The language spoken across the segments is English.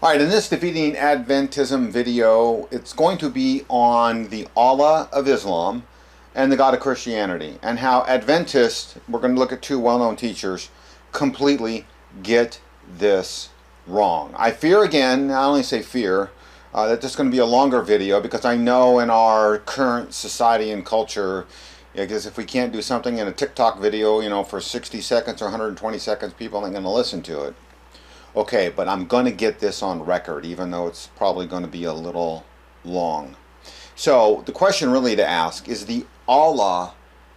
Alright, in this Defeating Adventism video, it's going to be on the Allah of Islam and the God of Christianity, and how Adventists, we're going to look at two well-known teachers, completely get this wrong. I fear again, I only say fear, that this is going to be a longer video, because I know in our current society and culture, because if we can't do something in a TikTok video, for 60 seconds or 120 seconds, people aren't going to listen to it. Okay, but I'm going to get this on record, even though it's probably going to be a little long. So the question really to ask is, the Allah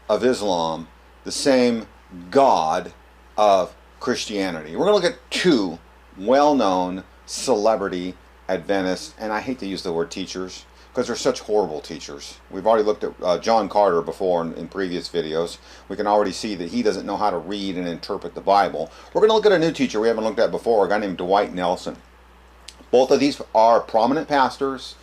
of Islam the same God of Christianity? We're going to look at two well-known celebrity Adventists, and I hate to use the word teachers because they're such horrible teachers. We've already looked at John Carter before in previous videos. We can already see that he doesn't know how to read and interpret the Bible. We're going to look at a new teacher we haven't looked at before, a guy named Dwight Nelson. Both of these are prominent pastors,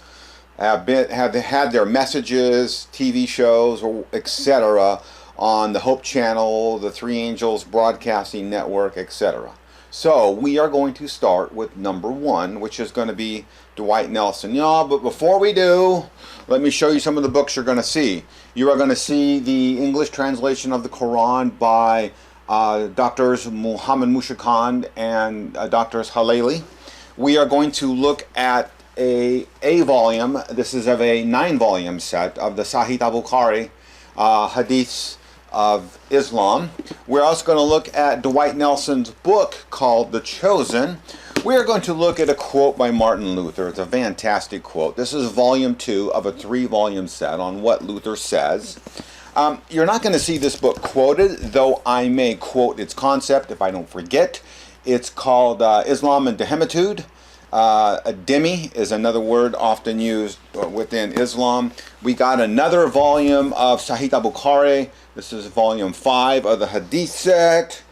have had their messages, TV shows, etc. on the Hope Channel, the Three Angels Broadcasting Network, etc. So we are going to start with number one, which is going to be Dwight Nelson. But before we do, let me show you some of the books you're going to see. You are going to see the English translation of the Quran by Drs. Muhammad Mushakan and Drs. Halali. We are going to look at a volume. This is of a 9-volume set of the Sahih al-Bukhari Hadiths of Islam. We're also going to look at Dwight Nelson's book called The Chosen. We are going to look at a quote by Martin Luther. It's a fantastic quote. This is volume 2 of a 3-volume set on what Luther says. You're not going to see this book quoted, though I may quote its concept if I don't forget. It's called Islam and Dehemitude. A dhimmi is another word often used within Islam. We got another volume of Sahih al-Bukhari. This is volume 5 of the Hadith set.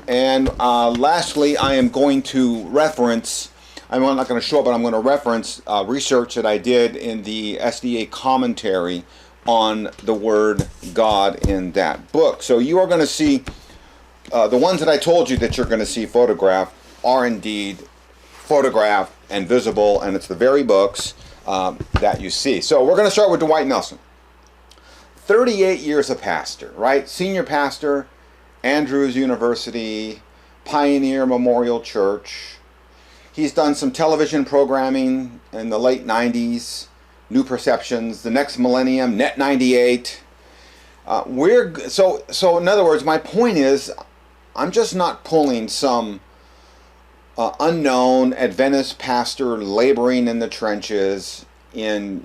And lastly, I am going to reference, I'm not going to show it, but I'm going to reference research that I did in the SDA commentary on the word God in that book. So you are going to see, the ones that I told you that you're going to see photographed are indeed photographed and visible, and it's the very books that you see. So we're going to start with Dwight Nelson. 38 years a pastor, right? Senior pastor, Andrews University, Pioneer Memorial Church. He's done some television programming in the late 90s, New Perceptions, The Next Millennium, Net 98. So in other words, my point is, I'm just not pulling some unknown Adventist pastor laboring in the trenches in,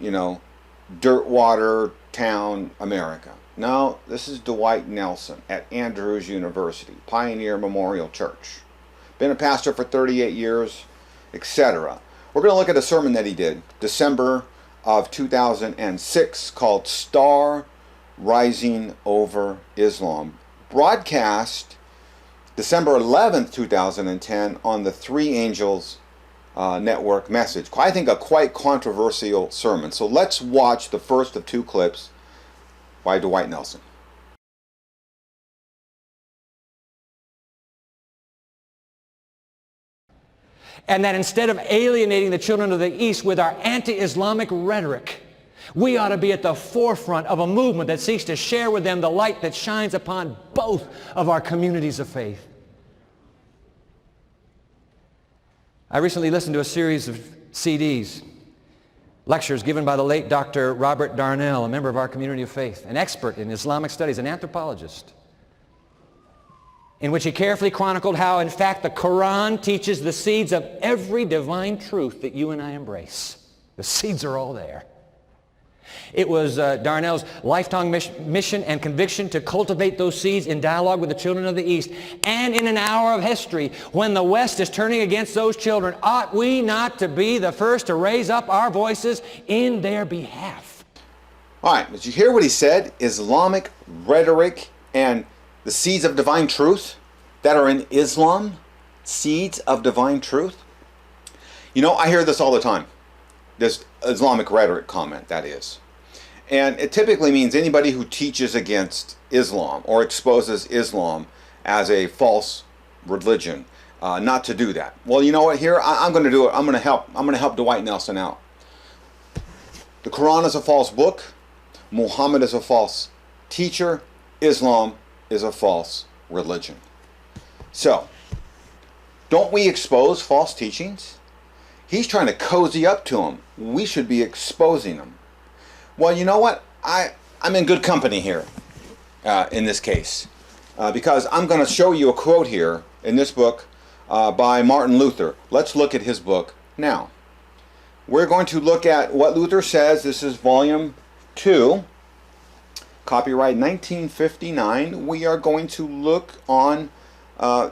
Dirtwater Town, America. No, this is Dwight Nelson at Andrews University, Pioneer Memorial Church. Been a pastor for 38 years, etc. We're going to look at a sermon that he did, December of 2006, called Star Rising Over Islam. Broadcast December 11th, 2010 on the Three Angels Network message. I think a quite controversial sermon. So let's watch the first of 2 clips by Dwight Nelson. And that instead of alienating the children of the East with our anti-Islamic rhetoric, we ought to be at the forefront of a movement that seeks to share with them the light that shines upon both of our communities of faith. I recently listened to a series of CDs, lectures given by the late Dr. Robert Darnell, a member of our community of faith, an expert in Islamic studies, an anthropologist, in which he carefully chronicled how, in fact, the Quran teaches the seeds of every divine truth that you and I embrace. The seeds are all there. It was Darnell's lifetime mission and conviction to cultivate those seeds in dialogue with the children of the East. And in an hour of history, when the West is turning against those children, ought we not to be the first to raise up our voices in their behalf? All right, did you hear what he said? Islamic rhetoric and the seeds of divine truth that are in Islam, seeds of divine truth. I hear this all the time. This Islamic rhetoric comment, that is. And it typically means anybody who teaches against Islam or exposes Islam as a false religion, not to do that. Well, you know what? Here I'm going to do it. I'm going to help Dwight Nelson out. The Quran is a false book. Muhammad is a false teacher. Islam is a false religion. So, don't we expose false teachings? He's trying to cozy up to them. We should be exposing them. Well, you know what? I'm in good company here in this case because I'm going to show you a quote here in this book by Martin Luther. Let's look at his book now. We're going to look at what Luther says. This is volume 2, copyright 1959. We are going to look on,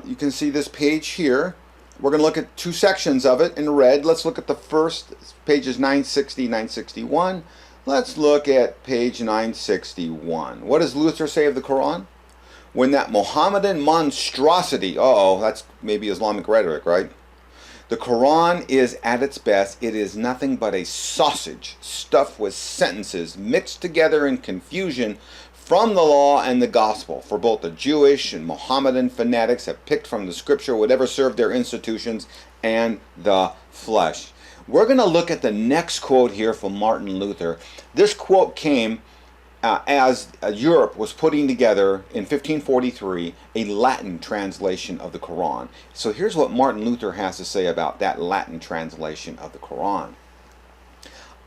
you can see this page here. We're going to look at 2 sections of it in red. Let's look at the first, pages 960, 961. Let's look at page 961. What does Luther say of the Quran? When that Mohammedan monstrosity, that's maybe Islamic rhetoric, right? The Quran is at its best. It is nothing but a sausage stuffed with sentences mixed together in confusion from the law and the gospel. For both the Jewish and Mohammedan fanatics have picked from the scripture whatever served their institutions and the flesh. We're going to look at the next quote here from Martin Luther. This quote came as Europe was putting together in 1543 a Latin translation of the Quran. So here's what Martin Luther has to say about that Latin translation of the Quran.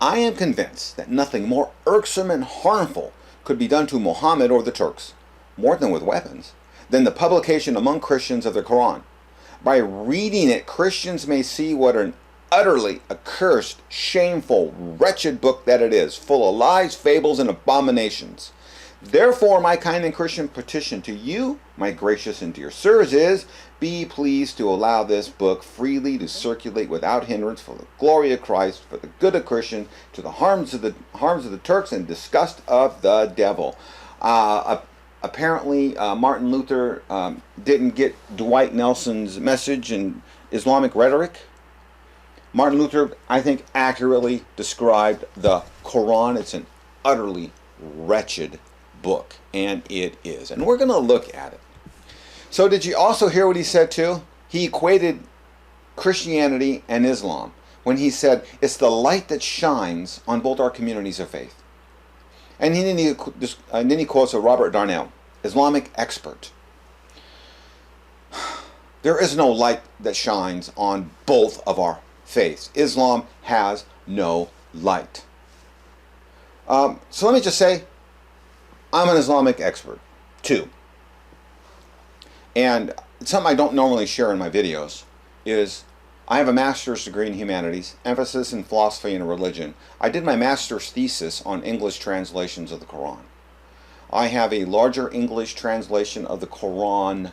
I am convinced that nothing more irksome and harmful could be done to Muhammad or the Turks, more than with weapons, than the publication among Christians of the Quran. By reading it, Christians may see what an utterly accursed, shameful, wretched book that it is, full of lies, fables, and abominations. Therefore, my kind and Christian petition to you, my gracious and dear sirs, is, be pleased to allow this book freely to circulate without hindrance for the glory of Christ, for the good of Christians, to the harms of the Turks and disgust of the devil. Apparently, Martin Luther didn't get Dwight Nelson's message in Islamic rhetoric. Martin Luther, I think, accurately described the Quran. It's an utterly wretched book, and it is. And we're going to look at it. So did you also hear what he said too? He equated Christianity and Islam when he said, it's the light that shines on both our communities of faith. And then he quotes a Robert Darnell, Islamic expert. There is no light that shines on both of our faiths. Islam has no light. So let me just say, I'm an Islamic expert too. And something I don't normally share in my videos is I have a master's degree in humanities, emphasis in philosophy and religion. I did my master's thesis on English translations of the Quran. I have a larger English translation of the Quran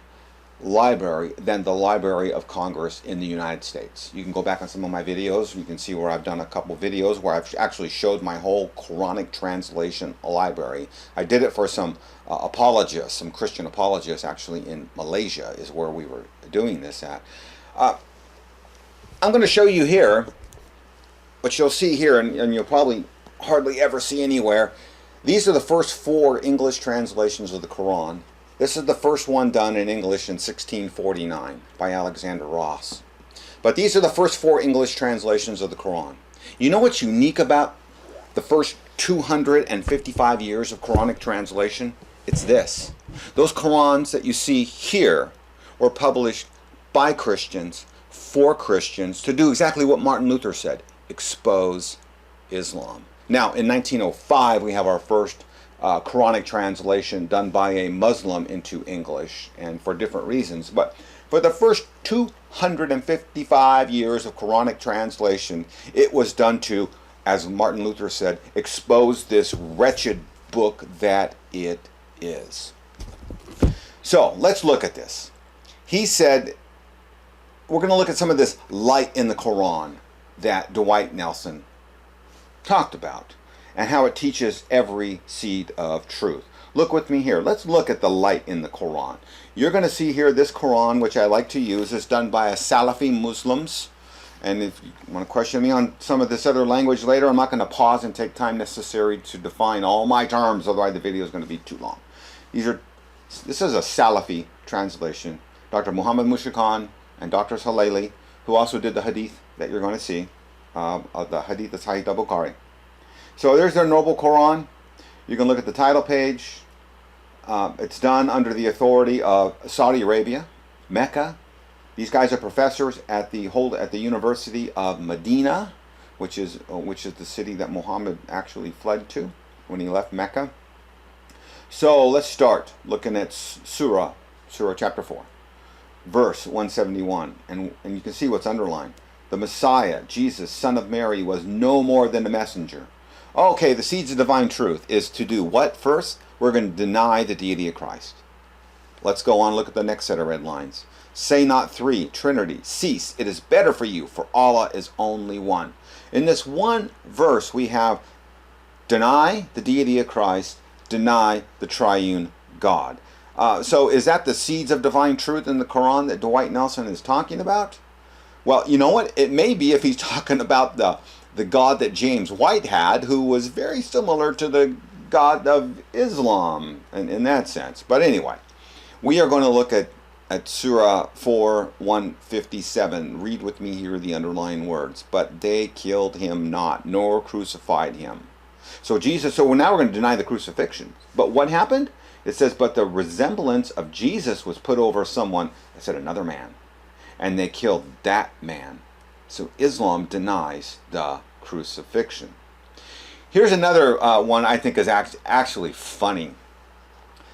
library than the Library of Congress in the United States. You can go back on some of my videos. You can see where I've done a couple videos where I've actually showed my whole Quranic translation library. I did it for some apologists, some Christian apologists actually in Malaysia is where we were doing this at. I'm going to show you here, what you'll see here, and you'll probably hardly ever see anywhere. These are the first 4 English translations of the Quran. This is the first one done in English in 1649 by Alexander Ross. But these are the first 4 English translations of the Quran. You know what's unique about the first 255 years of Quranic translation? It's this. Those Qurans that you see here were published by Christians, for Christians, to do exactly what Martin Luther said, expose Islam. Now, in 1905, we have our first Quranic translation done by a Muslim into English, and for different reasons. But for the first 255 years of Quranic translation, it was done to, as Martin Luther said, expose this wretched book that it is. So let's look at this. He said, we're going to look at some of this light in the Quran that Dwight Nelson talked about, and how it teaches every seed of truth. Look with me here. Let's look at the light in the Quran. You're going to see here this Quran, which I like to use, is done by a Salafi Muslims. And if you want to question me on some of this other language later, I'm not going to pause and take time necessary to define all my terms, otherwise the video is going to be too long. This is a Salafi translation. Dr. Muhammad Mushrikhan and Dr. Halali, who also did the Hadith that you're going to see, of the Hadith of Sahih al-Bukhari. So there's their noble Quran. You can look at the title page. It's done under the authority of Saudi Arabia, Mecca. These guys are professors at the University of Medina, which is the city that Muhammad actually fled to when he left Mecca. So let's start looking at Surah chapter 4, verse 171, and you can see what's underlined. The Messiah, Jesus, son of Mary, was no more than a messenger. Okay, the seeds of divine truth is to do what first? We're going to deny the deity of Christ. Let's go on, look at the next set of red lines. Say not three, Trinity, cease. It is better for you, for Allah is only one. In this one verse, we have deny the deity of Christ, deny the triune God. So is that the seeds of divine truth in the Quran that Dwight Nelson is talking about? Well, you know what? It may be if he's talking about the God that James White had, who was very similar to the God of Islam in that sense. But anyway, we are going to look at Surah 4, 157. Read with me here the underlying words. But they killed him not, nor crucified him. So now we're going to deny the crucifixion. But what happened? It says, but the resemblance of Jesus was put over someone, I said another man, and they killed that man. So Islam denies the crucifixion. Here's another one I think is actually funny.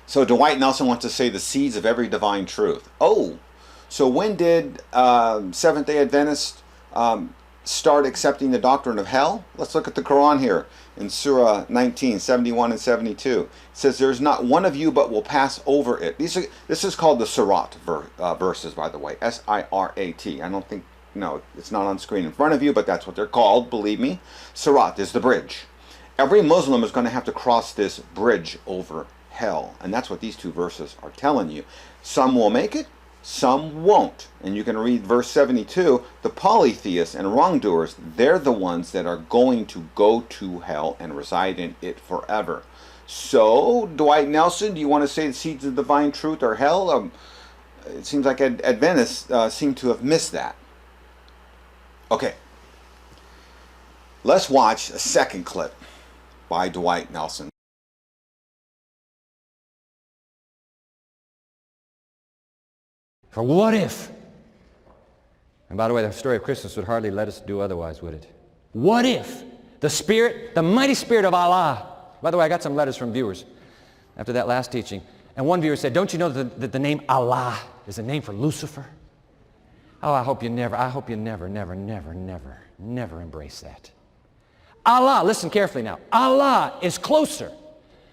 So Dwight Nelson wants to say the seeds of every divine truth. Oh, so when did Seventh-day Adventists start accepting the doctrine of hell? Let's look at the Quran here in Surah 19, 71 and 72. It says, there's not one of you but will pass over it. This is called the Sirat verses, by the way, S-I-R-A-T. I don't think, no, it's not on screen in front of you, but that's what they're called, believe me. Sirat is the bridge. Every Muslim is going to have to cross this bridge over hell, and that's what these two verses are telling you. Some will make it, some won't. And you can read verse 72, the polytheists and wrongdoers, they're the ones that are going to go to hell and reside in it forever. So, Dwight Nelson, do you want to say the seeds of divine truth are hell? It seems like Adventists seem to have missed that. Okay, let's watch a second clip by Dwight Nelson. For what if? And by the way, the story of Christmas would hardly let us do otherwise, would it? What if the Spirit, the mighty Spirit of Allah, by the way, I got some letters from viewers after that last teaching, and one viewer said, don't you know that the name Allah is a name for Lucifer? Oh, I hope you never embrace that. Allah, listen carefully now, Allah is closer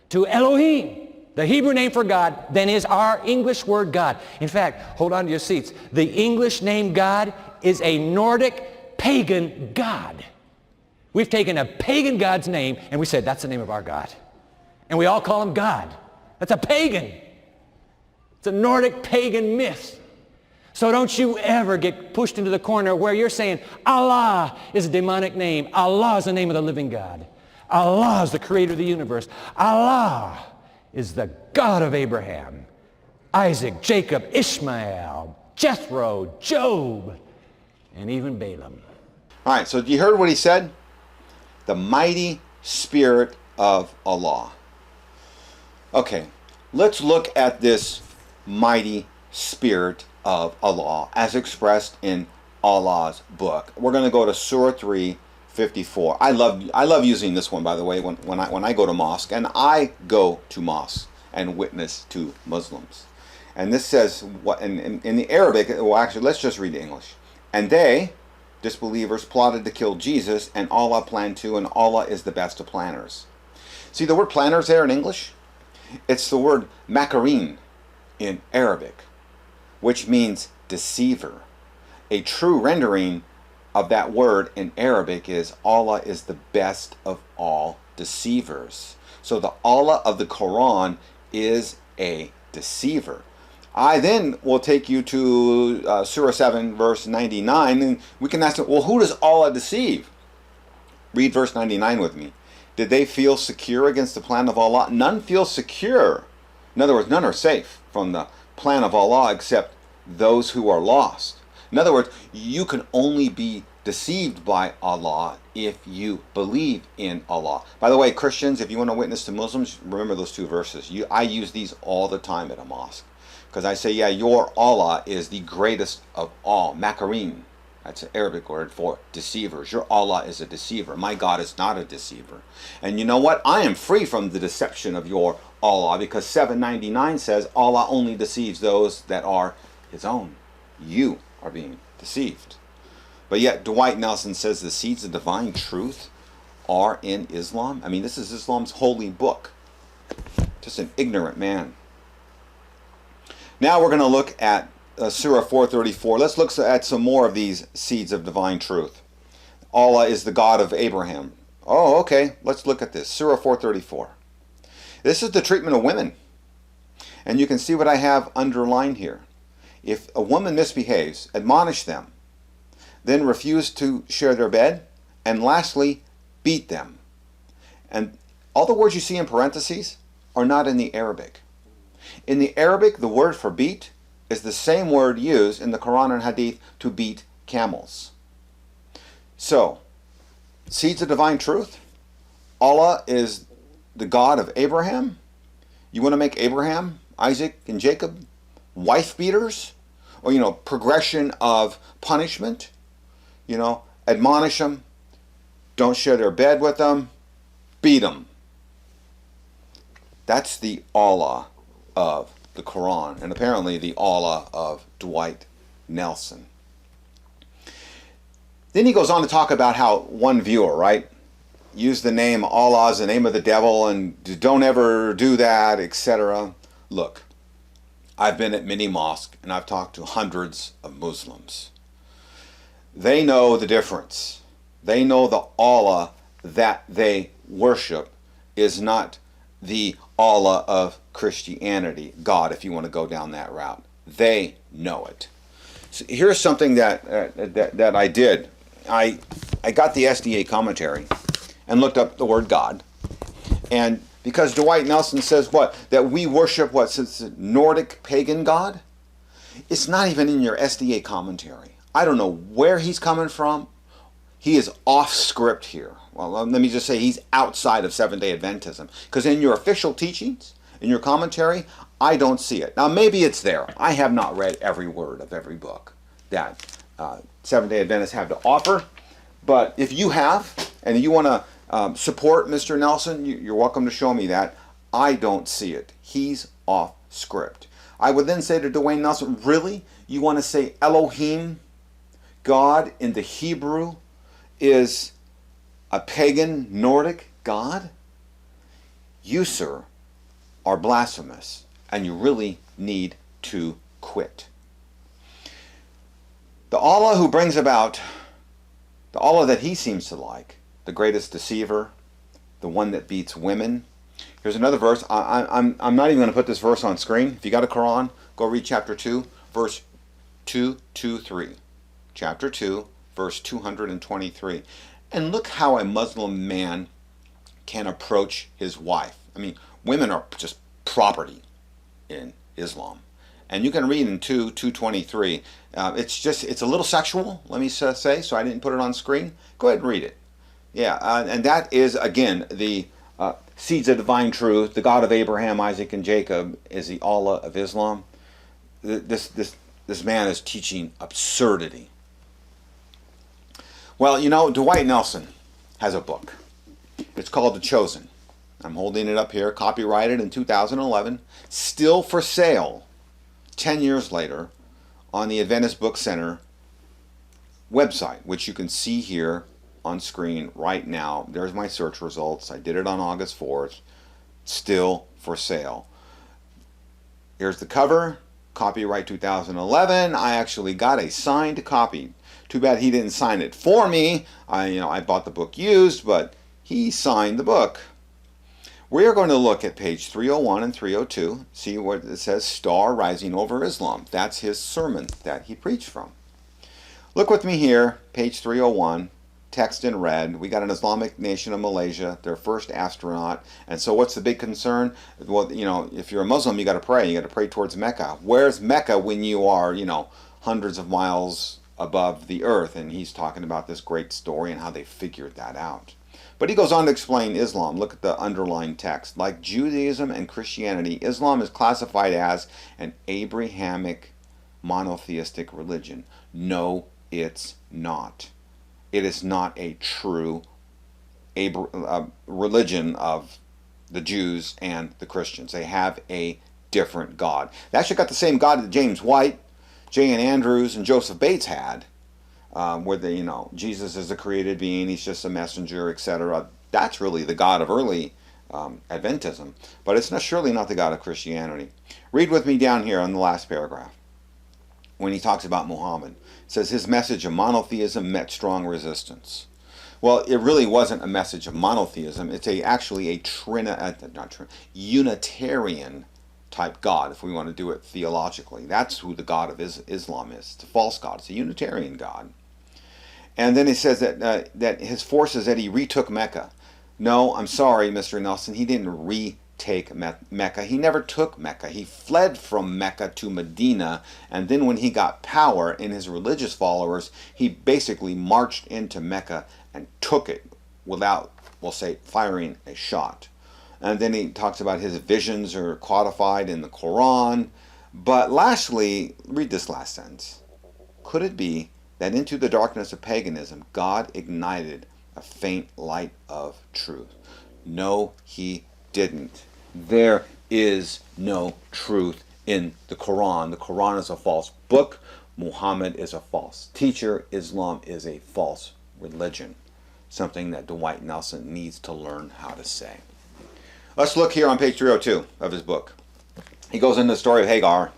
to Elohim, the Hebrew name for God, than is our English word God. In fact, hold on to your seats. The English name God is a Nordic pagan god. We've taken a pagan god's name and we said, that's the name of our God. And we all call him God. That's a pagan. It's a Nordic pagan myth. So don't you ever get pushed into the corner where you're saying, Allah is a demonic name. Allah is the name of the living God. Allah is the creator of the universe. Allah is the God of Abraham, Isaac, Jacob, Ishmael, Jethro, Job, and even Balaam. All right, so you heard what he said? The mighty Spirit of Allah. Okay, let's look at this mighty Spirit of Allah as expressed in Allah's book. We're going to go to Surah 3, 54. I love using this one, by the way, when I go to mosque, and I go to mosque and witness to Muslims. And this says what in the Arabic. Well, actually, let's just read the English. And they, disbelievers, plotted to kill Jesus, and Allah planned to, and Allah is the best of planners. See the word planners there in English? It's the word makarin in Arabic, which means deceiver. A true rendering of that word in Arabic is Allah is the best of all deceivers. So the Allah of the Quran is a deceiver. I then will take you to Surah 7, verse 99, and we can ask, well, who does Allah deceive? Read verse 99 with me. Did they feel secure against the plan of Allah? None feel secure. In other words, none are safe from the plan of Allah except those who are lost. In other words, you can only be deceived by Allah if you believe in Allah. By the way, Christians, if you want to witness to Muslims, remember those two verses. I use these all the time at a mosque. Because I say, yeah, your Allah is the greatest of all. Makarim. That's an Arabic word for deceivers. Your Allah is a deceiver. My God is not a deceiver. And you know what? I am free from the deception of your Allah, because 799 says Allah only deceives those that are his own. You are being deceived. But yet Dwight Nelson says the seeds of divine truth are in Islam. I mean, this is Islam's holy book. Just an ignorant man. Now we're going to look at Surah 434. Let's look at some more of these seeds of divine truth. Allah is the God of Abraham. Oh, okay. Let's look at this. Surah 434. This is the treatment of women. And you can see what I have underlined here. If a woman misbehaves, admonish them. Then refuse to share their bed. And lastly, beat them. And all the words you see in parentheses are not in the Arabic. In the Arabic, the word for beat is the same word used in the Quran and Hadith to beat camels. So, seeds of divine truth. Allah is the God of Abraham. You want to make Abraham, Isaac, and Jacob wife beaters? Or, progression of punishment? Admonish them. Don't share their bed with them. Beat them. That's the Allah of the Quran, and apparently the Allah of Dwight Nelson. Then he goes on to talk about how one viewer, right, used the name Allah as the name of the devil, and don't ever do that, etc. Look, I've been at many mosques, and I've talked to hundreds of Muslims. They know the difference. They know the Allah that they worship is not the Allah of Christianity, God, if you want to go down that route. They know it. So here's something that I did. I got the SDA commentary and looked up the word God. And because Dwight Nelson says what? That we worship what? It's a Nordic pagan God? It's not even in your SDA commentary. I don't know where he's coming from. He is off script here. Well, let me just say he's outside of Seventh-day Adventism. Because in your official teachings, in your commentary, I don't see it. Now, maybe it's there. I have not read every word of every book that Seventh-day Adventists have to offer. But if you have, and you want to support Mr. Nelson, you're welcome to show me that. I don't see it. He's off script. I would then say to Dwight Nelson, really? You want to say Elohim, God in the Hebrew, is a pagan Nordic God? You, sir, are blasphemous, and you really need to quit. The Allah who brings about, the Allah that he seems to like, the greatest deceiver, the one that beats women. Here's another verse. I'm not even going to put this verse on screen. If you got a Quran, go read chapter 2, verse 223. Chapter 2, verse 223. And look how a Muslim man can approach his wife. I mean, women are just property in Islam. And you can read in 2:223. It's a little sexual, let me say, so I didn't put it on screen. Go ahead and read it. Yeah, and that is, again, the seeds of divine truth. The God of Abraham, Isaac, and Jacob is the Allah of Islam. This man is teaching absurdity. Well, Dwight Nelson has a book. It's called The Chosen. I'm holding it up here, copyrighted in 2011, still for sale 10 years later on the Adventist Book Center website, which you can see here on screen right now. There's my search results. I did it on August 4th. Still for sale. Here's the cover, copyright 2011. I actually got a signed copy. Too bad he didn't sign it for me. I bought the book used, but he signed the book. We are going to look at page 301 and 302, see what it says, Star Rising Over Islam. That's his sermon that he preached from. Look with me here, page 301, text in red. We got an Islamic nation of Malaysia, their first astronaut. And so what's the big concern? Well, if you're a Muslim, you got to pray. You got to pray towards Mecca. Where's Mecca when you are, hundreds of miles above the earth. And he's talking about this great story and how they figured that out. But he goes on to explain Islam. Look at the underlying text. Like Judaism and Christianity, Islam is classified as an Abrahamic monotheistic religion. No, it's not. It is not a true religion of the Jews and the Christians. They have a different God. They actually got the same God that James White, J. N. Andrews, and Joseph Bates had. Where Jesus is a created being, he's just a messenger, etc. That's really the God of early Adventism, but it's surely not the God of Christianity. Read with me down here on the last paragraph. When he talks about Muhammad, it says his message of monotheism met strong resistance. Well, it really wasn't a message of monotheism. It's actually a Unitarian type God, if we want to do it theologically. That's who the God of Islam is. It's a false God. It's a Unitarian God. And then he says that his forces, that he retook Mecca. No, I'm sorry, Mr. Nelson, he didn't retake Mecca. He never took Mecca. He fled from Mecca to Medina, and then when he got power in his religious followers, he basically marched into Mecca and took it without, we'll say, firing a shot. And then he talks about his visions are codified in the Quran. But lastly, read this last sentence. Could it be that into the darkness of paganism, God ignited a faint light of truth? No, he didn't. There is no truth in the Quran. The Quran is a false book. Muhammad is a false teacher. Islam is a false religion. Something that Dwight Nelson needs to learn how to say. Let's look here on page 302 of his book. He goes into the story of Hagar.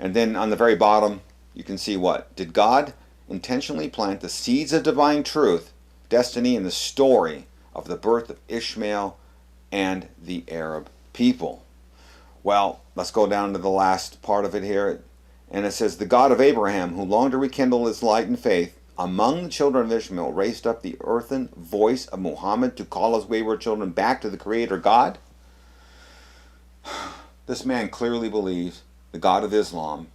And then on the very bottom, you can see what? Did God intentionally plant the seeds of divine truth, destiny, and the story of the birth of Ishmael and the Arab people? Well, let's go down to the last part of it here. And it says, the God of Abraham, who longed to rekindle his light and faith among the children of Ishmael, raised up the earthen voice of Muhammad to call his wayward children back to the Creator God. This man clearly believes the God of Islam,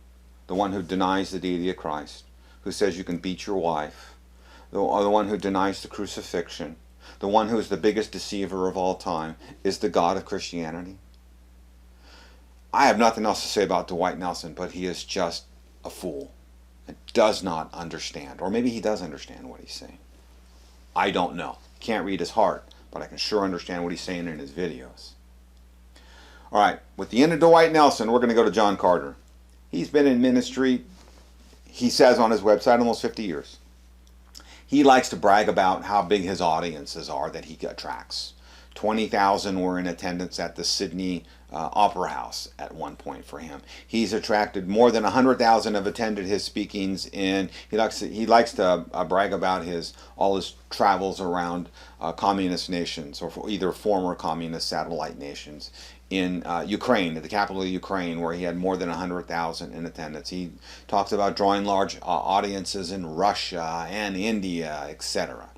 the one who denies the deity of Christ, who says you can beat your wife, the one who denies the crucifixion, the one who is the biggest deceiver of all time, is the God of Christianity. I have nothing else to say about Dwight Nelson, but he is just a fool and does not understand. Or maybe he does understand what he's saying. I don't know. Can't read his heart, but I can sure understand what he's saying in his videos. All right, with the end of Dwight Nelson, we're going to go to John Carter. He's been in ministry, he says on his website, almost 50 years. He likes to brag about how big his audiences are that he attracts. 20,000 were in attendance at the Sydney Opera House at one point for him. He's attracted more than 100,000 have attended his speakings in. He likes to brag about all his travels around communist nations, or either former communist satellite nations. In Ukraine, at the capital of Ukraine, where he had more than 100,000 in attendance. He talks about drawing large audiences in Russia and India, etc.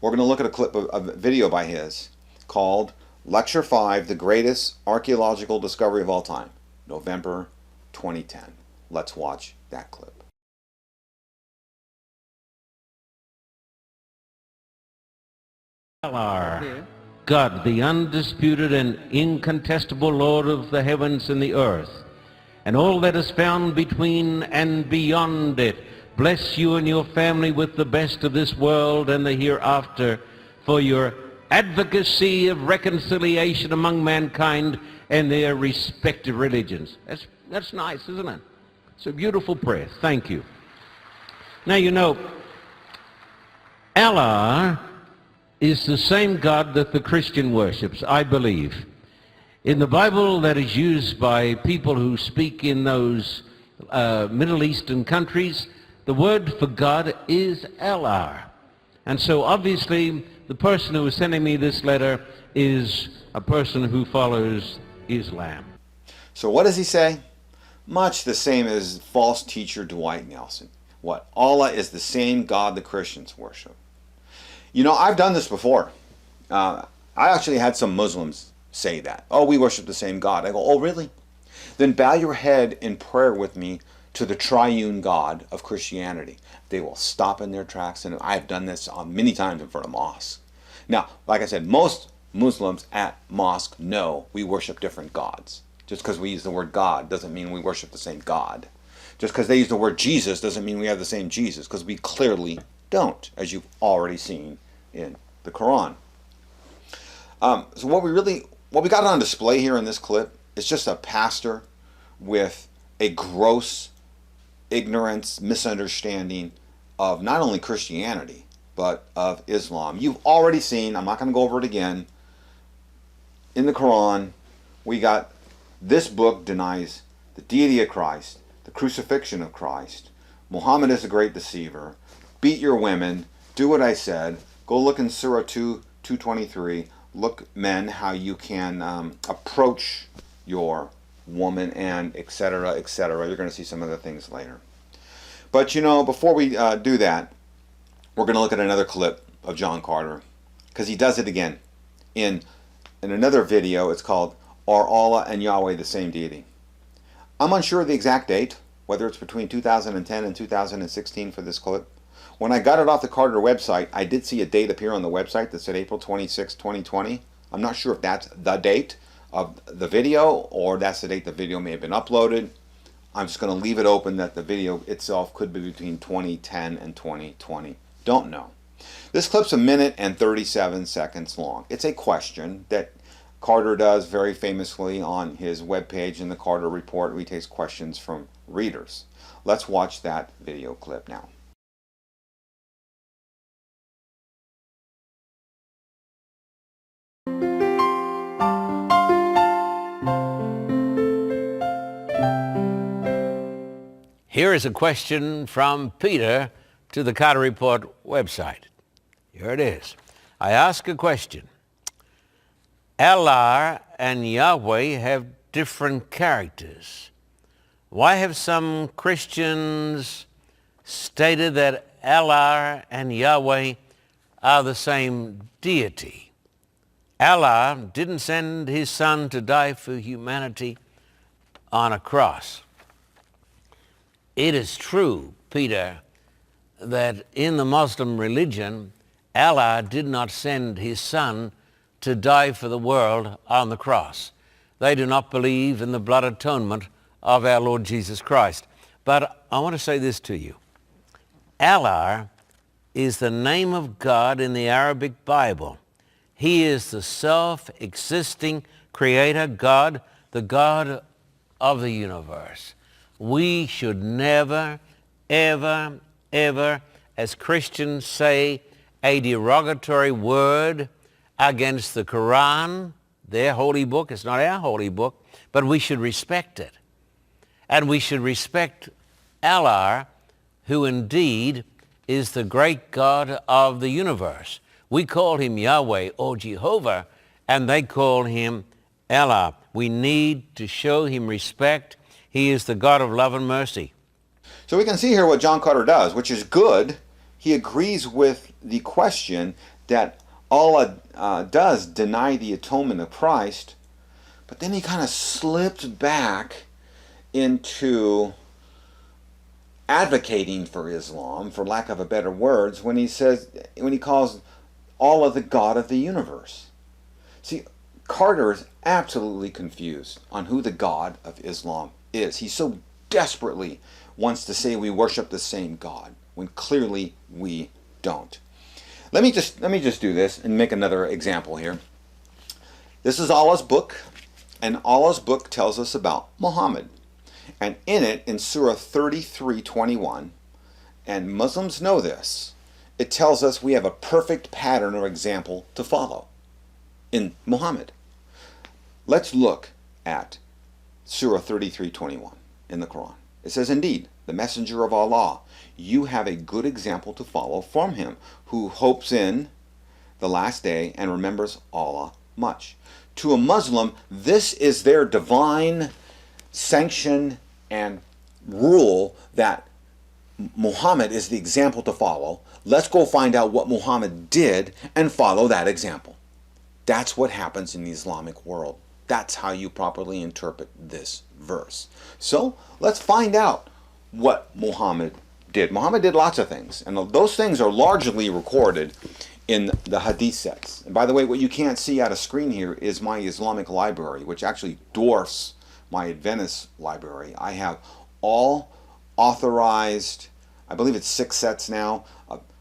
We're going to look at a clip of a video by his called Lecture 5, The Greatest Archaeological Discovery of All Time, November 2010. Let's watch that clip. Allah, God, the undisputed and incontestable Lord of the heavens and the earth, and all that is found between and beyond it, bless you and your family with the best of this world and the hereafter, for your advocacy of reconciliation among mankind and their respective religions. That's nice, isn't it? It's a beautiful prayer. Thank you. Now, you know, Allah is the same God that the Christian worships, I believe. In the Bible that is used by people who speak in those Middle Eastern countries, the word for God is Allah. And so obviously the person who is sending me this letter is a person who follows Islam. So what does he say? Much the same as false teacher Dwight Nelson. What? Allah is the same God the Christians worship. You know, I've done this before. I actually had some Muslims say that. Oh, we worship the same God. I go, oh, really? Then bow your head in prayer with me to the triune God of Christianity, they will stop in their tracks. And I've done this many times in front of mosques. Now, like I said, most Muslims at mosque know we worship different gods. Just because we use the word God doesn't mean we worship the same God. Just because they use the word Jesus doesn't mean we have the same Jesus, because we clearly don't, as you've already seen in the Quran. So what we got on display here in this clip is just a pastor with a gross ignorance, misunderstanding of not only Christianity, but of Islam. You've already seen, I'm not going to go over it again, in the Quran, we got this book denies the deity of Christ, the crucifixion of Christ, Muhammad is a great deceiver, beat your women, do what I said, go look in Surah 2:23, look, men, how you can approach your woman, and etc., etc. You're going to see some other things later. But before we do that, we're going to look at another clip of John Carter, because he does it again in another video. It's called, Are Allah and Yahweh the Same Deity? I'm unsure of the exact date, whether it's between 2010 and 2016 for this clip. When I got it off the Carter website, I did see a date appear on the website that said April 26, 2020. I'm not sure if that's the date of the video or that's the date the video may have been uploaded. I'm just going to leave it open that the video itself could be between 2010 and 2020. Don't know. This clip's 1 minute and 37 seconds long. It's a question that Carter does very famously on his webpage in the Carter Report, where he takes questions from readers. Let's watch that video clip now. Here is a question from Peter to the Carter Report website. Here it is. I ask a question. Allah and Yahweh have different characters. Why have some Christians stated that Allah and Yahweh are the same deity? Allah didn't send his son to die for humanity on a cross. It is true, Peter, that in the Muslim religion, Allah did not send his son to die for the world on the cross. They do not believe in the blood atonement of our Lord Jesus Christ. But I want to say this to you. Allah is the name of God in the Arabic Bible. He is the self-existing creator God, the God of the universe. We should never, ever, ever, as Christians, say a derogatory word against the Quran, their holy book. It's not our holy book, but we should respect it. And we should respect Allah, who indeed is the great God of the universe. We call him Yahweh or Jehovah, and they call him Allah. We need to show him respect. He is the God of love and mercy. So we can see here what John Carter does, which is good. He agrees with the question that Allah does deny the atonement of Christ, but then he kind of slips back into advocating for Islam, for lack of a better words, when he calls Allah the God of the universe. See, Carter is absolutely confused on who the God of Islam is. He so desperately wants to say we worship the same God, when clearly we don't. Let me just do this and make another example here. This is Allah's book, and Allah's book tells us about Muhammad. And in it, in Surah 33:21, and Muslims know this, it tells us we have a perfect pattern or example to follow in Muhammad. Let's look at Surah 33:21 in the Quran. It says, indeed, the messenger of Allah, you have a good example to follow from him, who hopes in the last day and remembers Allah much. To a Muslim, this is their divine sanction and rule that Muhammad is the example to follow. Let's go find out what Muhammad did and follow that example. That's what happens in the Islamic world. That's how you properly interpret this verse. So let's find out what Muhammad did. Muhammad did lots of things, and those things are largely recorded in the Hadith sets. And by the way, what you can't see out of screen here is my Islamic library, which actually dwarfs my Adventist library. I have all authorized, I believe it's 6 sets now,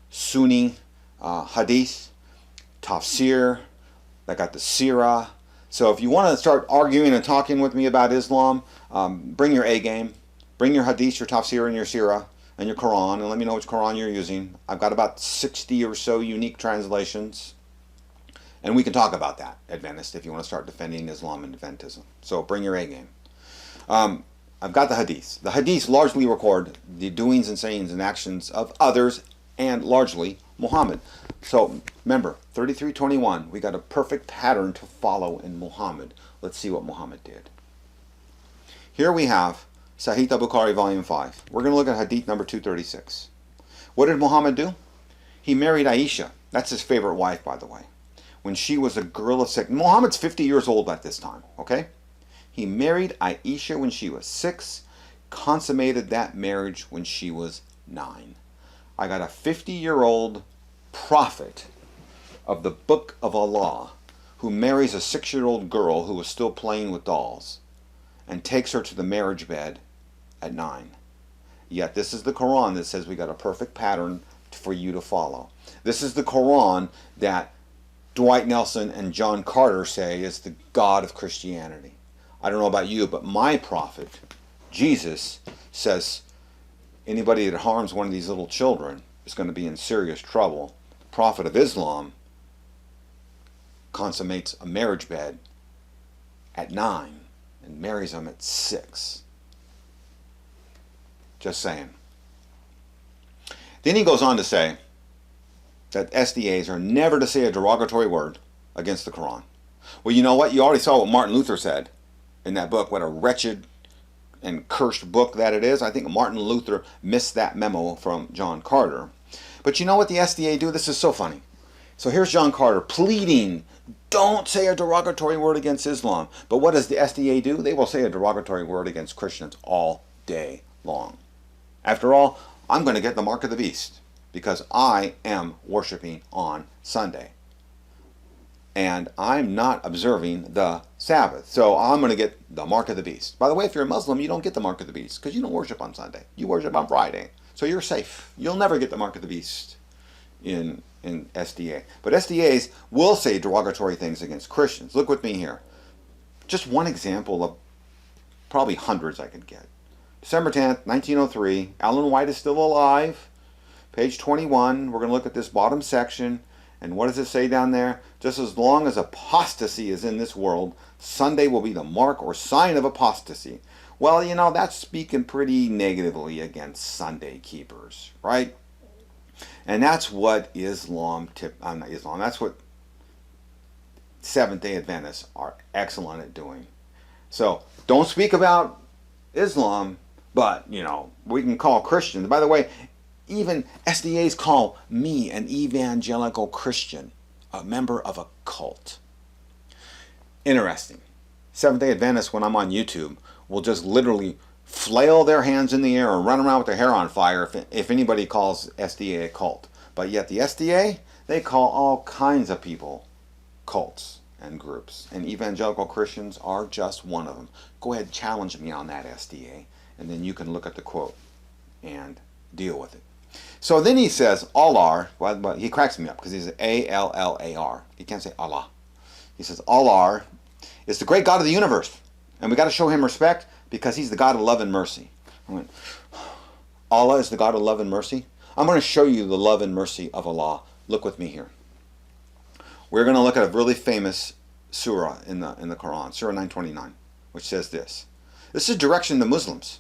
Sunni Hadith, Tafsir, I got the Sirah. So if you want to start arguing and talking with me about Islam, bring your A game. Bring your Hadith, your Tafsir, and your Sirah, and your Quran, and let me know which Quran you're using. I've got about 60 or so unique translations. And we can talk about that, Adventist, if you want to start defending Islam and Adventism. So bring your A game. I've got the Hadiths. The Hadiths largely record the doings and sayings and actions of others, and largely Muhammad. So remember, 33:21, we got a perfect pattern to follow in Muhammad. Let's see what Muhammad did. Here we have Sahih al-Bukhari, Volume 5. We're going to look at Hadith number 236. What did Muhammad do? He married Aisha. That's his favorite wife, by the way. When she was a girl of 6. Muhammad's 50 years old at this time, okay? He married Aisha when she was 6, consummated that marriage when she was 9. I got a 50-year-old prophet of the Book of Allah who marries a 6-year-old girl who was still playing with dolls and takes her to the marriage bed at 9. Yet this is the Quran that says we got a perfect pattern for you to follow. This is the Quran that Dwight Nelson and John Carter say is the God of Christianity. I don't know about you, but my prophet, Jesus, says anybody that harms one of these little children is going to be in serious trouble. The prophet of Islam consummates a marriage bed at 9 and marries them at 6. Just saying. Then he goes on to say that SDAs are never to say a derogatory word against the Quran. Well, you know what? You already saw what Martin Luther said in that book. What a wretched and cursed book that it is. I think Martin Luther missed that memo from John Carter. But you know what the SDA do? This is so funny. So here's John Carter pleading, don't say a derogatory word against Islam. But what does the SDA do? They will say a derogatory word against Christians all day long. After all, I'm going to get the mark of the beast because I am worshiping on Sunday. And I'm not observing the Sabbath. So I'm going to get the mark of the beast. By the way, if you're a Muslim, you don't get the mark of the beast because you don't worship on Sunday. You worship on Friday. So you're safe. You'll never get the mark of the beast in SDA. But SDAs will say derogatory things against Christians. Look with me here. Just one example of probably hundreds I could get. December 10th, 1903. Alan White is still alive. Page 21. We're going to look at this bottom section. And what does it say down there? Just as long as apostasy is in this world, Sunday will be the mark or sign of apostasy. Well, you know, that's speaking pretty negatively against Sunday keepers, right? And that's what that's what Seventh-day Adventists are excellent at doing. So, don't speak about Islam, but, you know, we can call Christians. By the way, even SDAs call me an evangelical Christian, a member of a cult. Interesting. Seventh-day Adventists, when I'm on YouTube, will just literally flail their hands in the air and run around with their hair on fire if anybody calls SDA a cult. But yet the SDA, they call all kinds of people cults and groups. And evangelical Christians are just one of them. Go ahead, challenge me on that, SDA, and then you can look at the quote and deal with it. So then he says, Allah, well, he cracks me up because he's A-L-L-A-R. He can't say Allah. He says, Allah is the great God of the universe. And we got to show him respect because he's the God of love and mercy. I went, Allah is the God of love and mercy? I'm going to show you the love and mercy of Allah. Look with me here. We're going to look at a really famous surah in the Quran, Surah 929, which says this. This is direction to Muslims.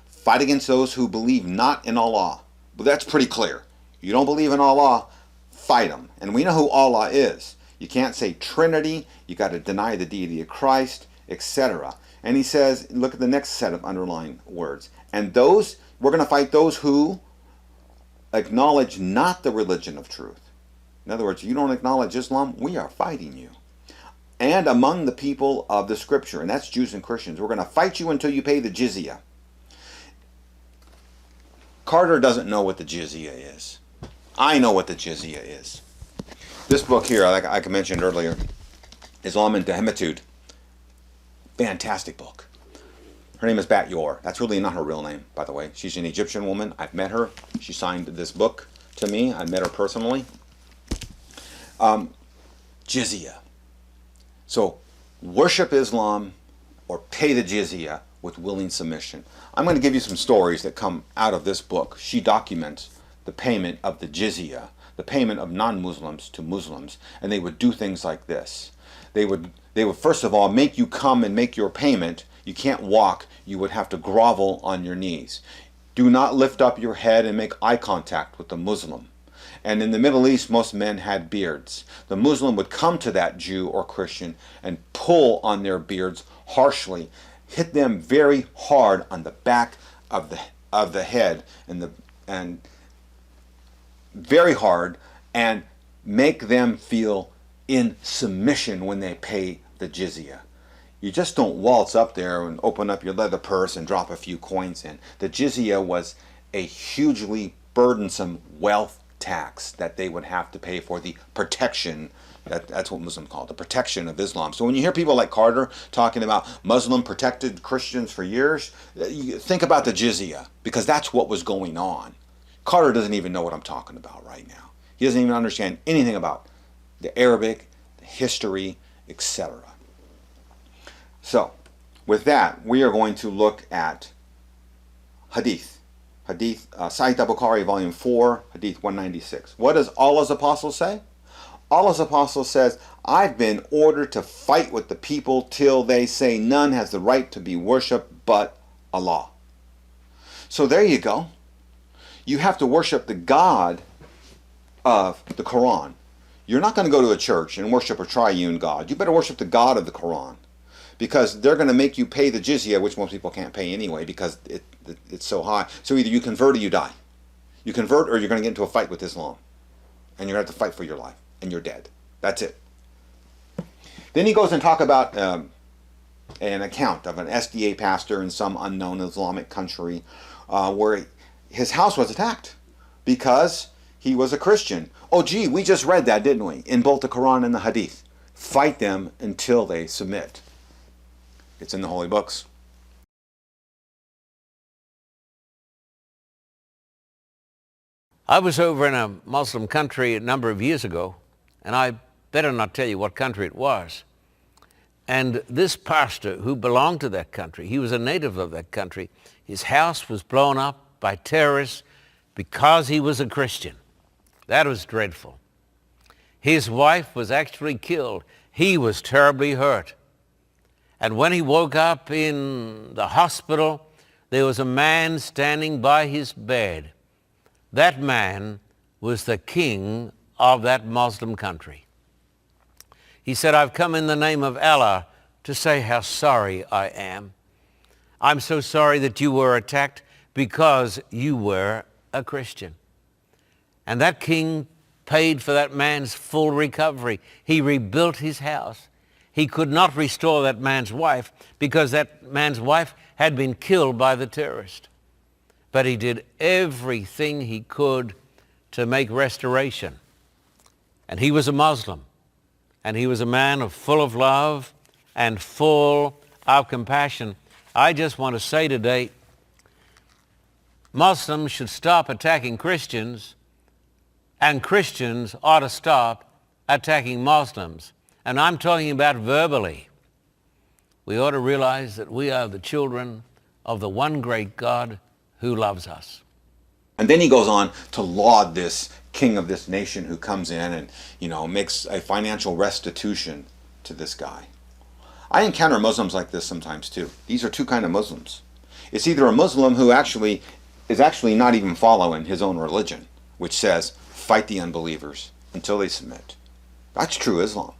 Fight against those who believe not in Allah. But that's pretty clear. You don't believe in Allah, fight them. And we know who Allah is. You can't say Trinity. You got to deny the deity of Christ, etc. And he says, look at the next set of underlined words. And those, we're going to fight those who acknowledge not the religion of truth. In other words, you don't acknowledge Islam, we are fighting you. And among the people of the scripture, and that's Jews and Christians, we're going to fight you until you pay the jizya. Carter doesn't know what the jizya is. I know what the jizya is. This book here, like I mentioned earlier, Islam and Hadith. Fantastic book. Her name is Bat Yor. That's really not her real name, by the way. She's an Egyptian woman. I've met her. She signed this book to me. I met her personally. Jizya. So, worship Islam or pay the jizya with willing submission. I'm going to give you some stories that come out of this book. She documents the payment of the jizya, the payment of non-Muslims to Muslims, and they would do things like this. They would first of all make you come and make your payment. You can't walk. You would have to grovel on your knees. Do not lift up your head and make eye contact with the Muslim. And in the Middle East, most men had beards. The Muslim would come to that Jew or Christian and pull on their beards harshly, hit them very hard on the back of the head and very hard, and make them feel in submission when they pay the jizya. You just don't waltz up there and open up your leather purse and drop a few coins in. The jizya was a hugely burdensome wealth tax that they would have to pay for the protection. That's what Muslims call it, the protection of Islam. So when you hear people like Carter talking about Muslim protected Christians for years, you think about the jizya, because that's what was going on. Carter doesn't even know what I'm talking about right now. He doesn't even understand anything about the Arabic, the history, etc. So, with that, we are going to look at Hadith. Hadith, Sahih al-Bukhari, Volume 4, Hadith 196. What does Allah's Apostle say? Allah's Apostle says, I've been ordered to fight with the people till they say none has the right to be worshipped but Allah. So there you go. You have to worship the God of the Quran. You're not going to go to a church and worship a triune God. You better worship the God of the Quran, because they're going to make you pay the jizya, which most people can't pay anyway because it's so high. So either you convert or you die. You convert or you're going to get into a fight with Islam, and you're going to have to fight for your life, and you're dead. That's it. Then he goes and talk about an account of an SDA pastor in some unknown Islamic country where his house was attacked because he was a Christian. Oh gee, we just read that, didn't we? In both the Quran and the Hadith. Fight them until they submit. It's in the holy books. I was over in a Muslim country a number of years ago, and I better not tell you what country it was. And this pastor who belonged to that country, he was a native of that country, his house was blown up by terrorists because he was a Christian. That was dreadful. His wife was actually killed. He was terribly hurt. And when he woke up in the hospital, there was a man standing by his bed. That man was the king of that Muslim country. He said, I've come in the name of Allah to say how sorry I am. I'm so sorry that you were attacked because you were a Christian. And that king paid for that man's full recovery. He rebuilt his house. He could not restore that man's wife because that man's wife had been killed by the terrorist. But he did everything he could to make restoration. And he was a Muslim. And he was a man full of love and full of compassion. I just want to say today, Muslims should stop attacking Christians, and Christians ought to stop attacking Muslims. And I'm talking about verbally. We ought to realize that we are the children of the one great God who loves us. And then he goes on to laud this king of this nation who comes in and, makes a financial restitution to this guy. I encounter Muslims like this sometimes too. These are two kinds of Muslims. It's either a Muslim who is actually not even following his own religion, which says, fight the unbelievers until they submit. That's true Islam.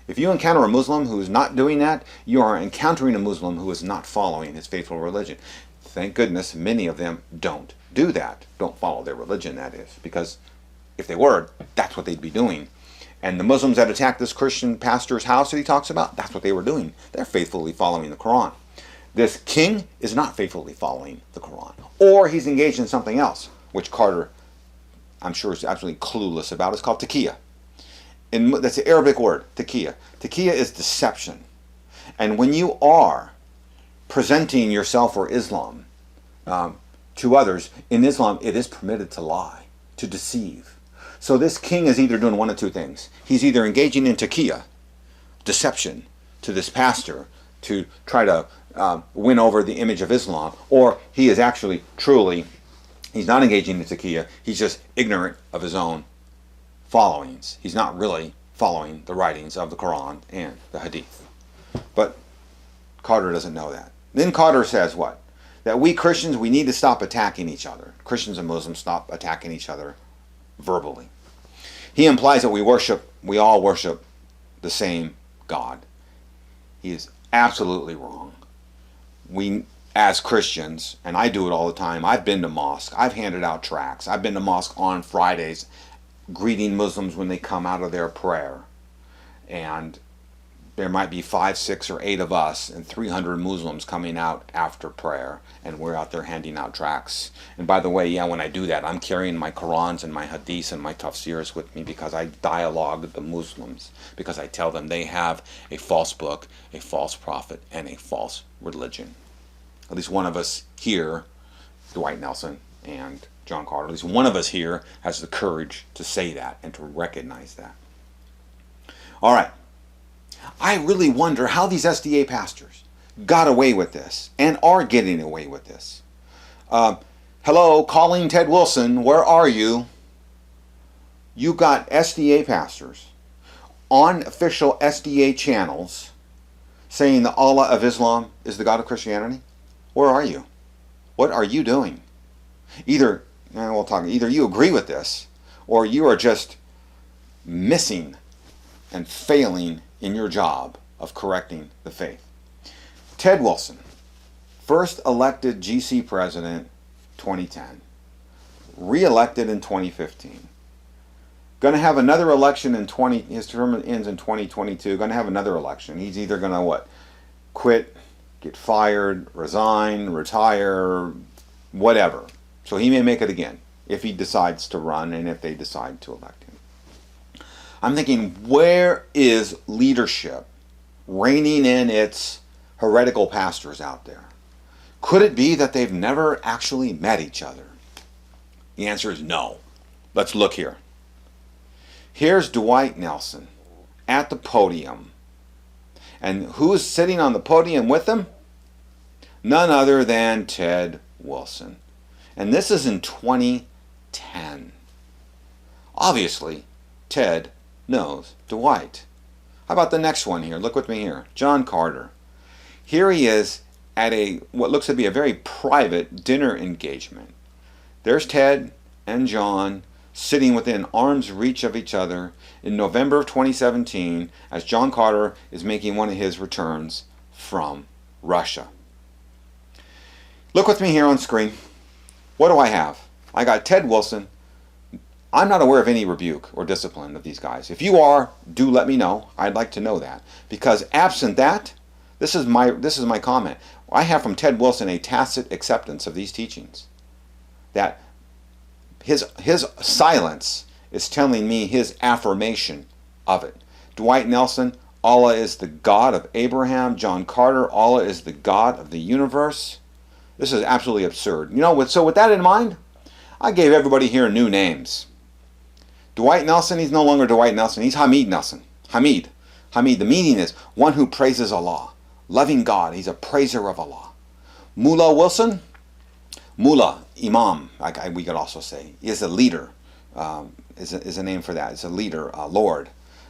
If you encounter a Muslim who is not doing that, you are encountering a Muslim who is not following his faithful religion. Thank goodness many of them don't do that. Don't follow their religion, that is. Because if they were, that's what they'd be doing. And the Muslims that attacked this Christian pastor's house that he talks about, that's what they were doing. They're faithfully following the Quran. This king is not faithfully following the Quran. Or he's engaged in something else. which Carter, I'm sure, is absolutely clueless about. It's called Taqiyya. That's the Arabic word, Taqiyya. Taqiyya is deception. And when you are presenting yourself or Islam to others, in Islam it is permitted to lie, to deceive. So this king is either doing one of two things. He's either engaging in Taqiyya, deception, to this pastor to try to win over the image of Islam, or he is actually truly, he's not engaging in Taqiyya, he's just ignorant of his own followings. He's not really following the writings of the Quran and the Hadith. But Carter doesn't know that. Then Carter says what? That we Christians, we need to stop attacking each other. Christians and Muslims stop attacking each other verbally. He implies that we all worship the same God. He is absolutely wrong. We, as Christians, and I do it all the time, I've been to mosque, I've handed out tracts, I've been to mosque on Fridays, greeting Muslims when they come out of their prayer. And there might be 5, 6, or 8 of us and 300 Muslims coming out after prayer, and we're out there handing out tracts. And by the way, yeah, when I do that, I'm carrying my Qurans and my Hadiths and my tafsirs with me, because I dialogue with the Muslims, because I tell them they have a false book, a false prophet, and a false religion. At least one of us here, Dwight Nelson and John Carter, at least one of us here has the courage to say that and to recognize that. All right. I really wonder how these SDA pastors got away with this and are getting away with this. Hello, calling Ted Wilson, where are you? You got SDA pastors on official SDA channels saying the Allah of Islam is the God of Christianity. Where are you? What are you doing? Either you agree with this, or you are just missing and failing in your job of correcting the faith. Ted Wilson, first elected GC president 2010, re-elected in 2015. Going to have another election his term ends in 2022, going to have another election. He's either going to what? Quit, get fired, resign, retire, whatever. So he may make it again if he decides to run and if they decide to elect him. I'm thinking, where is leadership reining in its heretical pastors out there? Could it be that they've never actually met each other? The answer is no. Let's look here. Here's Dwight Nelson at the podium. And who's sitting on the podium with him? None other than Ted Wilson. And this is in 2010. Obviously, Ted knows Dwight. How about the next one here? Look with me here. John Carter. Here he is at what looks to be a very private dinner engagement. There's Ted and John sitting within arm's reach of each other in November of 2017 as John Carter is making one of his returns from Russia. Look with me here on screen. What do I have? I got Ted Wilson. I'm not aware of any rebuke or discipline of these guys. If you are, do let me know. I'd like to know that. Because absent that, this is my comment. I have from Ted Wilson a tacit acceptance of these teachings. That his silence is telling me his affirmation of it. Dwight Nelson, Allah is the God of Abraham. John Carter, Allah is the God of the universe. This is absolutely absurd. So with that in mind, I gave everybody here new names. Dwight Nelson, he's no longer Dwight Nelson. He's Hamid Nelson. Hamid. The meaning is one who praises Allah. Loving God. He's a praiser of Allah. Mullah Wilson. Mullah, Imam, we could also say, is a leader. Is a name for that. It's a leader, Lord.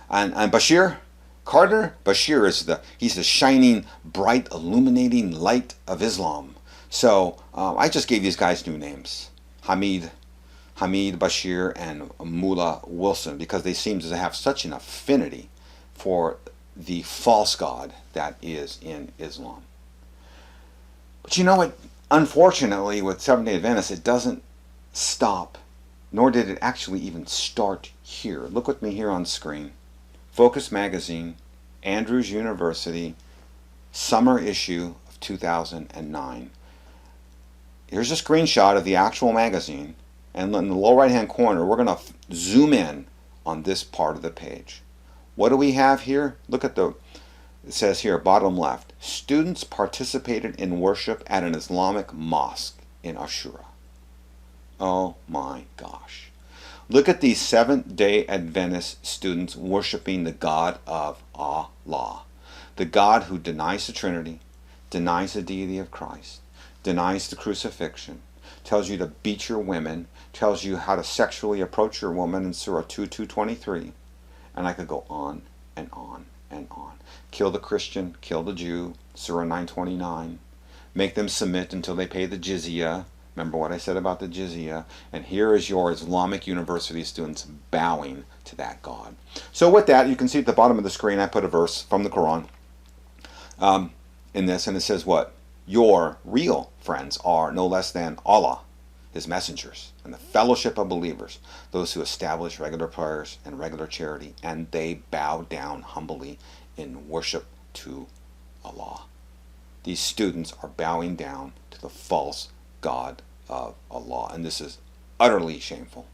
And Bashir Carter. Bashir he's the shining, bright, illuminating light of Islam. So I just gave these guys new names. Hamid, Bashir, and Mullah Wilson, because they seem to have such an affinity for the false god that is in Islam. But you know what? Unfortunately, with Seventh-day Adventists, it doesn't stop, nor did it actually even start here. Look with me here on screen. Focus Magazine, Andrews University, summer issue of 2009. Here's a screenshot of the actual magazine, And in the lower right-hand corner, we're going to zoom in on this part of the page. What do we have here? Look at it says here, bottom left, students participated in worship at an Islamic mosque in Ashura. Oh my gosh. Look at these Seventh-day Adventist students worshiping the God of Allah, the God who denies the Trinity, denies the deity of Christ, denies the crucifixion, tells you to beat your women, tells you how to sexually approach your woman in Surah 2:223, and I could go on and on and on. Kill the Christian, kill the Jew, Surah 9:29, make them submit until they pay the jizya. Remember what I said about the jizya? And here is your Islamic University students bowing to that God. So with that, you can see at the bottom of the screen, I put a verse from the Quran in this, and it says what? Your real friends are no less than Allah, His messengers, and the fellowship of believers, those who establish regular prayers and regular charity, and they bow down humbly in worship to Allah. These students are bowing down to the false God of Allah, and this is utterly shameful.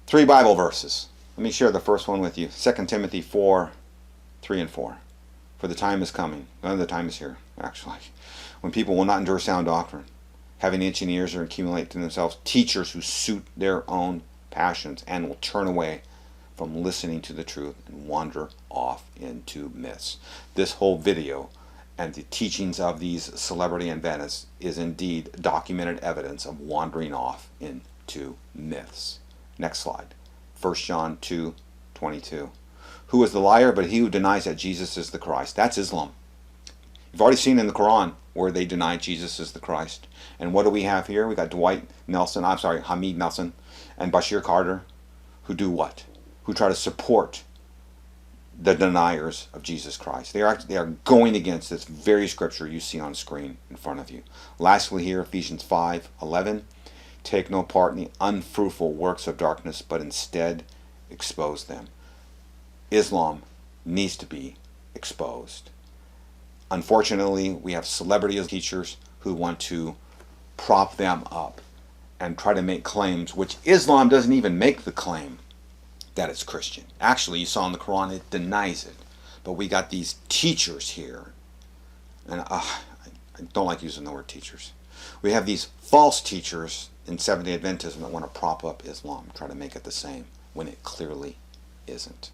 3 Bible verses. Let me share the first one with you. 2 Timothy 4:3 and 4. For the time is coming. The time is here, actually, when people will not endure sound doctrine, having itching ears or accumulate to themselves teachers who suit their own passions, and will turn away from listening to the truth and wander off into myths. This whole video and the teachings of these celebrity Adventists is indeed documented evidence of wandering off into myths. Next slide. 1 John 2:22. Who is the liar but he who denies that Jesus is the Christ? That's Islam. You've already seen in the Quran where they deny Jesus is the Christ. And what do we have here? We got Hamid Nelson and Bashir Carter, who do what? Who try to support the deniers of Jesus Christ. They are going against this very scripture you see on screen in front of you. Lastly here, Ephesians 5:11. Take no part in the unfruitful works of darkness, but instead expose them. Islam needs to be exposed. Unfortunately, we have celebrity teachers who want to prop them up and try to make claims, which Islam doesn't even make the claim that it's Christian. Actually, you saw in the Quran, it denies it. But we got these teachers here, and I don't like using the word teachers. We have these false teachers in Seventh-day Adventism that want to prop up Islam, try to make it the same, when it clearly isn't.